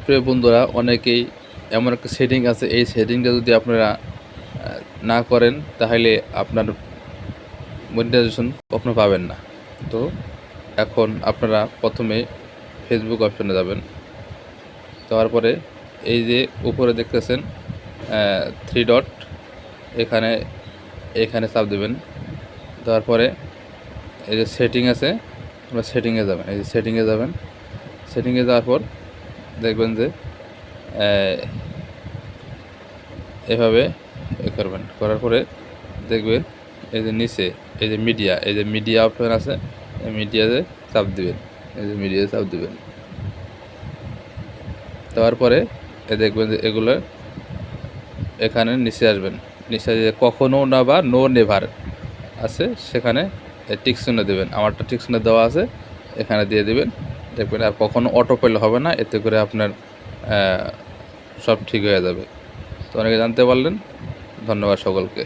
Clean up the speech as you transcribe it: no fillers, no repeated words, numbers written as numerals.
প্রিয় বন্ধুরা, অনেকেই এমন একটা সেটিং আছে, এই সেটিংটা যদি আপনারা না করেন তাহলে আপনার মনিটাইজেশন কখনো পাবেন না। তো এখন আপনারা প্রথমে ফেসবুক অপশনে যাবেন। তারপরে এই যে উপরে দেখতেছেন 3 ডট, এখানে এখানে চাপ দেবেন। তারপরে এই যে সেটিং আছে, আপনারা সেটিংয়ে যাবেন। এই যে সেটিংয়ে যাবেন, সেটিংয়ে যাওয়ার পর দেখবেন যে এভাবে করবেন। করার পরে দেখবেন এই যে নিচে এই যে মিডিয়া অপশন আছে, এই মিডিয়াতে চাপ দিবেন। এই যে মিডিয়াতে চাপ দিবেন, দেওয়ার পরে দেখবেন যে এগুলো এখানে নিচে আসবেন। নিচে যে কখনো না বা নো নেভার আছে, সেখানে টিক চিহ্ন দেবেন। আমারটা টিক চিহ্ন দেওয়া আছে, এখানে দিয়ে দেবেন। দেখবেন আর কখনো অটো পেলে হবে না, এতে করে আপনার সব ঠিক হয়ে যাবে। তো অনেকে জানতে পারলেন। ধন্যবাদ সকলকে।